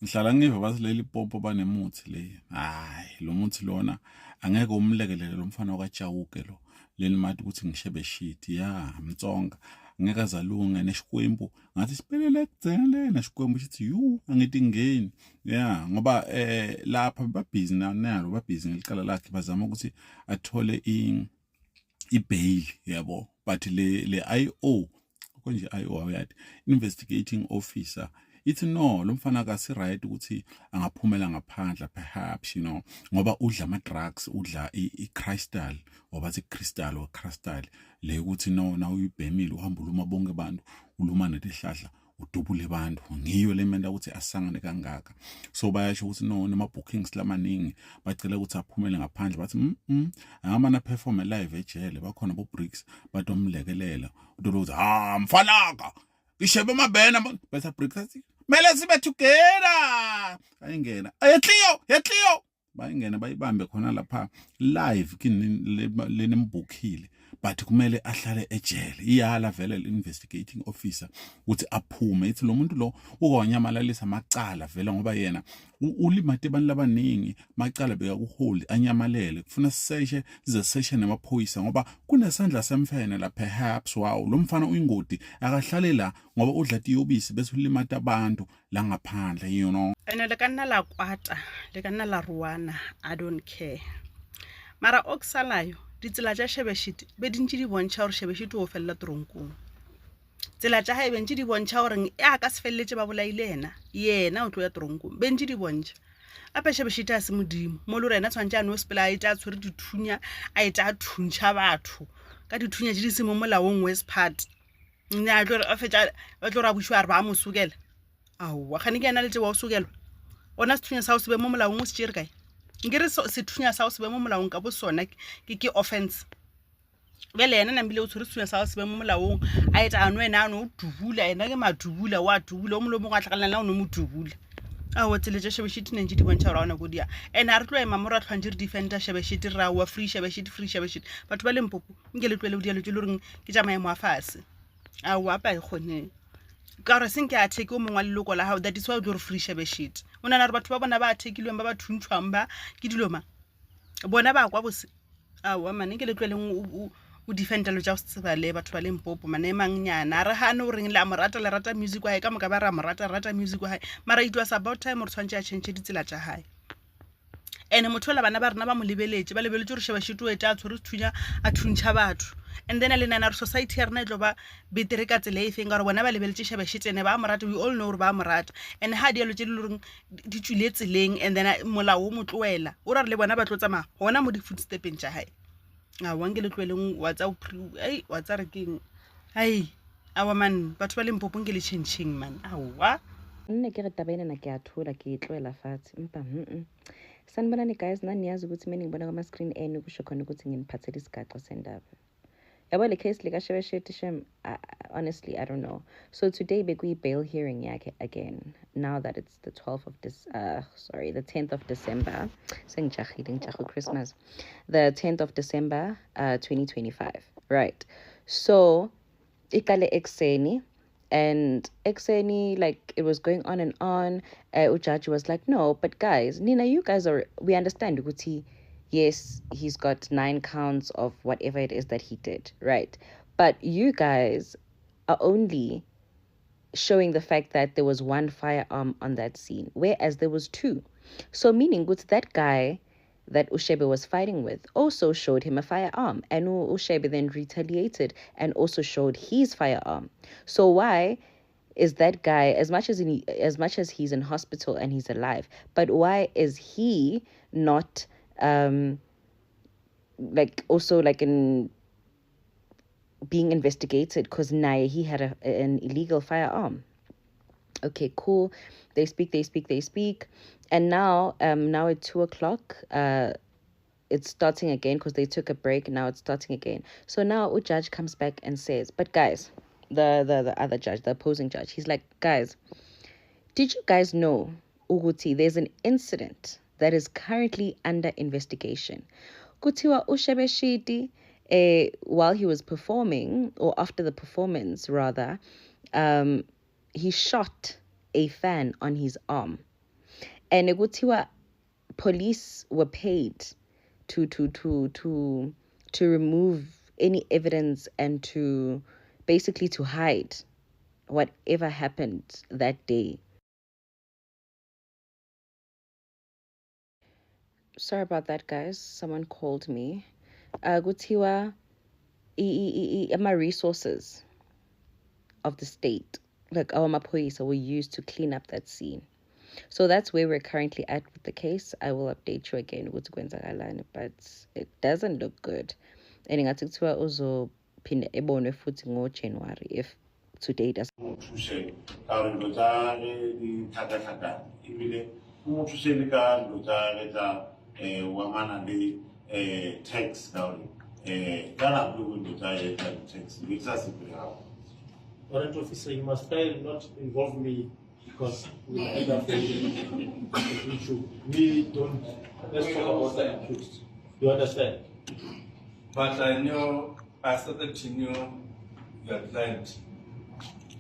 ngihlala ngiva bathi leli popo banemuthi le. Hayi, lo muthi lona angeke umlekelele lo mfana wakajawuke lo. Leli mati ukuthi ngishebe shit ya mtsonga. Ngeke azalunge neshikwembu ngathi siphelele ekudzele neshikwembu sithi yu angithi ngeni. Yeah, ngoba lapha babhizi nalo babhizi ngelicala lakhe bazama ukuthi athole ibail yabo, but le IO konje IO awuyathi investigating officer ithi no lo mfana akasi right ukuthi angaphumela ngaphandla perhaps ngoba udla ama drugs, udla iCrystal ngoba bathi crystal or crystal le ukuthi no na uyibhemile uhamba uluma bonke abantu uluma netihlahla udubule abantu ngiyo le menta ukuthi asangane kangaka. So bayasho ukuthi no noma bookings lamaningi bacela ukuthi aphumele ngaphandle bathi angamana perform live ejele bakhona bo bricks batomlekelela utolo ukuthi mfalaka ngishebe amabhena bese bricks mele sibe together ayingena yetliyo bayingena bayibambe khona lapha live kini lenembukile but kumele ahlale ejele iyala vele investigating officer ukuthi aphume ithi lo muntu lo ukwanyamalisa amacala vele ngoba yena ulimate abantu labaningi macala beka kuhold anyamalele kufuna siseshe sizeseshe namaphoyisa ngoba kunesandla semfene la perhaps wow lo mfana uyingodi akahlale la ngoba udla tiyobisi bese ulimata abantu la ngaphandle ene le kanna la kwata le kanna la ruana I don't care mara oksalayo ditsela tša shebeshite be dintši di bontšha gore shebeshite o felela tronkong tsela tša hae bentši di bontšha gore e a ka se feleletse ba bolaile yena o tlo ya tronkong bentši di bontšha ape shebeshite a se modimo mo le rena tshwantše a no sepela a eta a tshwere dithunya a eta a thuntšha batho ka dithunya tše di se mo molaong west part nya tlo a fetša ba tlo ra bušwa re ba mo sukela aowa gane ke ena le tsewa o sukelwa ona sethunya sa o se be mo molaong o se tšere kae ngere sethunya sa o se be mo molaong ka bo sona ke offense bele yena nambile o tshwere sethunya sa o se be mo molaong a eta ano ena ano o dubula ena ke madubula wa dubula o molomo ga tlhagalana la o no mo dubula a o tsele je shebeshite neng di bontšha ra ona go dia ena re tlo ema mo ra tlhwantse re defender shebeshite ra wa free shebeshite batho ba lempopo nke le tlwele o dialo tse le reng ke tsa maemo a fase a wa pa gone ka re senke a take o mongwa le loko la how that is why o tlo re free shebeshite ona na re batho ba bona ba thekilweng ba ba thuntshwang ba ke diloma bona ba kwa bose a wa mane ke le tlweleng o defender lo tsa se ba le batho ba lempopo mane mangnyana re hane o reng la morata le rata music wa hae ka moka ba ra morata music wa hae mara it was about time re tshwantse a change ditsela tsa hae ene motho la bana ba rena ba mo lebeletse re shebeshite o eta a tshwere thunya a thuntšha batho and then le nana society ya rena tlo ba betere ka tsela e feng gore bona ba lebeletse shebeshite ne ba morata we all know ba morata and ha dialo tse le reng di tswile tseleng and then molao o motloela o ra le bona ba tlo tsama hona mo di footstepeng tša hae a wange le tlweleng wa tsa wa tsa re keng awa man batho ba lempopo nke le changing man awa nne ke re tabaenana ke a thola ke tloela fatshe mpa sanibonani guys nani yazi ukuthi mina ngibona kwama-screen enu kusho khona ukuthi nginiphathele isigaxa sendaba yabo le case likashebeshete shem honestly I don't know. So today bail hearing yakhe again now that it's the 10th of December Christmas, the 10th of December 2025, right? So ikale ekseni, and ekseni, like, it was going on and on. Ujaji was like, no, but guys, Nina, you guys we understand Uguti. Yes, he's got 9 counts of whatever it is that he did, right? But you guys are only showing the fact that there was 1 firearm on that scene, whereas there was 2. So meaning that guy that Ushebe was fighting with also showed him a firearm, and Ushebe then retaliated and also showed his firearm. So why is that guy, as much as he's in hospital and he's alive, but why is he not in being investigated? Because Naya, he had an illegal firearm. Okay, cool. They speak. And now at 2:00, it's starting again because they took a break. Now it's starting again. So now a judge comes back and says, but guys, the other judge, the opposing judge, he's like, guys, did you guys know, Uguti, there's an incident that is currently under investigation. Kutiwa Ushebeshiti, while he was performing, or after the performance rather, he shot a fan on his arm. and ekuthiwa police were paid to remove any evidence and to basically to hide whatever happened that day. Sorry about that, guys. Someone called me. Kuthiwa my resources of the state, like our mapoisa, were used to clean up that scene. So that's where we're currently at with the case. I will update you again with kwenzakalani, but it doesn't look good. And ingathi kuthiwa uzophinda ebonwe futhi ngo-January if today doesn't. Warrant officer, you must try not involve me because we'll end up in the issue. We don't, let's talk about the accused. You understand? But I started to know your client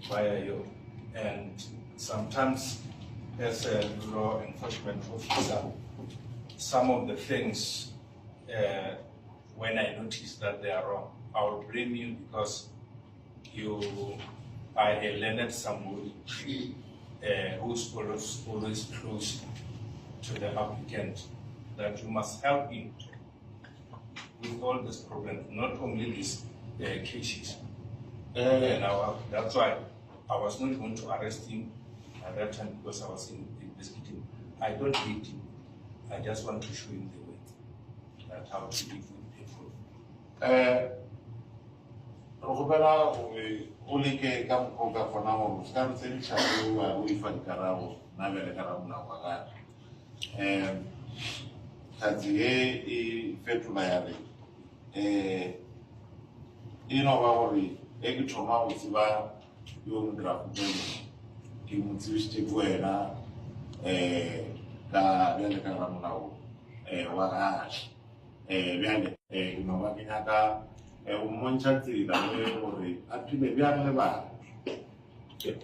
via you, and sometimes as a law enforcement officer, some of the things, when I notice that they are wrong, I will blame you because you are a learned somebody who's always close to the applicant, that you must help him with all these problems, not only these cases. And that's why I was not going to arrest him at that time because I was investigating. I don't hate him. I just want to show him the way that how to live with people. Ulike kamkoka for now, scan chalu we fan karao, navele karao na waga. Kazi fetula yale. Wawari, choma usiba yung draft kimutsushti buena ka vele karao na waga. Vele wakinaka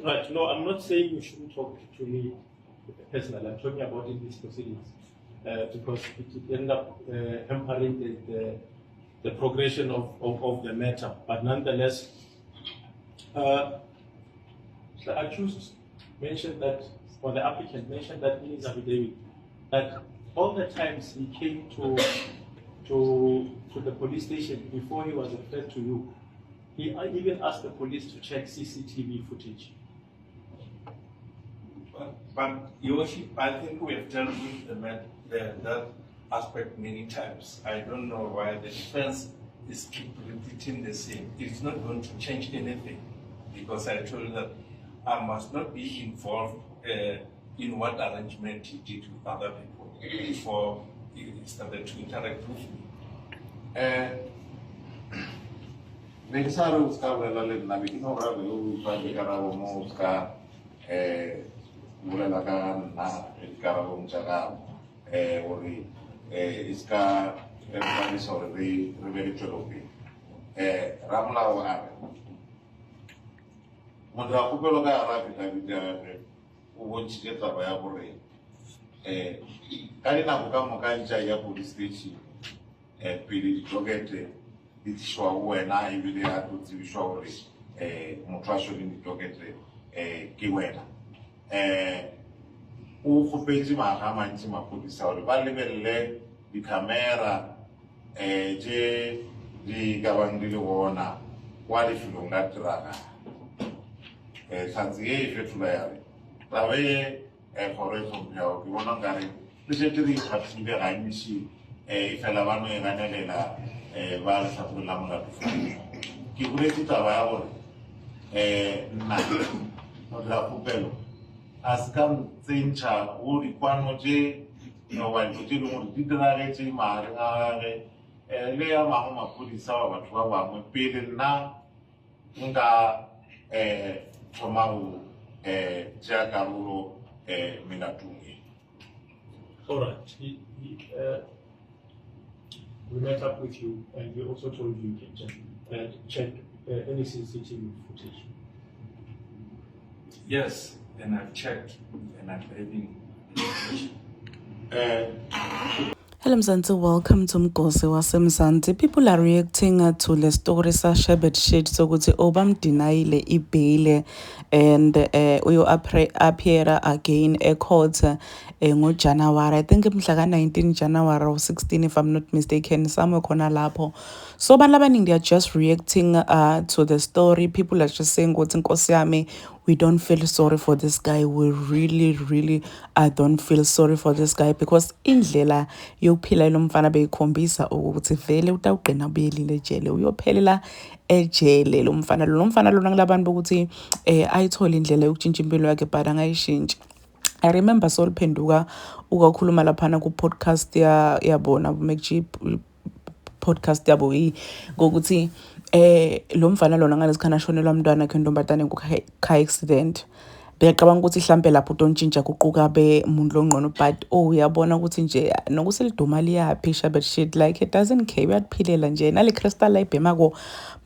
Right, no, I'm not saying you shouldn't talk to me personally. I'm talking about in these proceedings because it end up hampering the progression of the matter. But nonetheless, the accused mentioned that, or the applicant mentioned that in his affidavit, that all the times he came to the police station before he was referred to you, he even asked the police to check CCTV footage. But I think we have dealt with that aspect many times. I don't know why the defense is keep repeating the same. It's not going to change anything because I told you that I must not be involved in what arrangement he did with other people before he started to interact with me. Nexaru uska vela na bikino ra veu pandi karao mo uska mula ka na karao mchaga ori iska pandi sobre riveri cholopi ramla wa mondra kupelo ka ara bita ubonchike tsaba ya bore kali na buka mokanja ya police station pili togete itishwa wena ibile ya tutsibishwa uri mutwasho lini togete kiwena ukupezi mahama nchi mapolisa uri balibele di kamera je di gabangili wona wali filunga traka sanziye ifetula yari tawe korezo mpyao kiwona ngari lishetiri katimbe gaimishi ifela bano enganelela ba sa pula mga tufu ki bureti taba ya gore na la kupelo askam tsincha uri kwano je no wa ntoti lo di drage tse mare ngare le ya mama mapodisa wa batho ba bangwe pele nna nka thomao ja karolo minatungi. All right. We met up with you and we also told you can check any CCTV footage. Yes, and I've checked and I'm reading Hello Mzansi, welcome to Mgosi waseMzansi. People are reacting to the story sa-Sherbet Shit sokuthi bamdinayile i-bail and uyo appear again e-court ngo-January. I think mhla ka-19 January or 16 if I'm not mistaken, somewhere khona lapho. So abantu abaningi they are just reacting to the story. People are just saying ukuthi Nkosi yami, we don't feel sorry for this guy. We really don't feel sorry for this guy because indlela yokuphila lo mfana beyikhombisa ukuthi vele utawugcina ubuyelile ejele, uyophelela ejele lo mfana lona ngelabantu ukuthi ayithole indlela yokutshintsha impilo yakhe but angayishintsha. I remember Solphenduka ukakhuluma laphana ku podcast yabona MacG podcast yabo ngokuthi lo mfana lona ngalesikhana shonelwa umntwana akhe ntombatane car accident. Beyaqabanga ukuthi mhlambe lapho untshintshwa kuquka be umuntu longqono but uyabona ukuthi nje nokuseliduma liyaphhi Sherbet Shit like it doesn't care, uyaphilela nje nale crystal light emako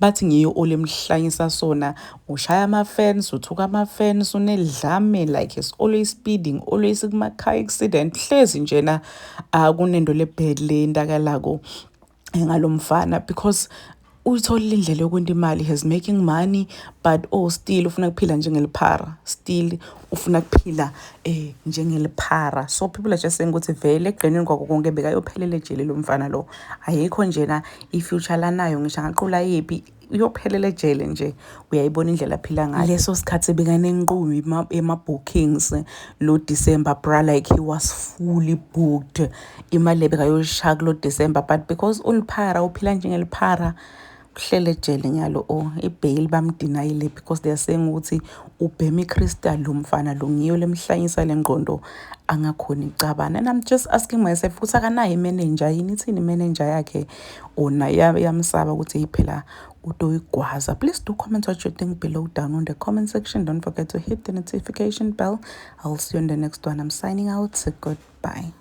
bathi ngiyo olemhlanyisa sona, ushaya ama fans, uthuka ama fans, unedlame like he's always speeding, always kuma car accident. Hlezi njena kunento lebad le ndakalako ngalomfana because uyitholile indlela yokwenta imali, has making money but still ufuna kuphila njengeliphara, still ufuna kuphila njengeliphara. So people are just saying ukuthi vele ekugcineni kwako konke bekayophelela ejele lo mfana lo, ayikho njena i-future lanayo, ngisho angaqula yephi uyophelela ejele nje. Uyayibona indlela aphila ngayo. Leso sikhathi bekanenqubo ema-bookings lo December bra like he was fully booked, imali ebekayoshaya kulo December but because uliphara uphila njengeliphara kuhlele ejele nyalo i-bail bamdinayile because they are saying ukuthi ubhema i-crystal lo mfana lo ngiyo lemhlanyisa lengqondo angakhona icabana. And I'm just asking myself ukuthi akanayo imanager yini, ithini imanager yakhe ona yamsaba ukuthi iphela utoyigwaza. Please do comment what you think below down on the comment section. Don't forget to hit the notification bell. I'll see you on the next one. I'm signing out. Goodbye.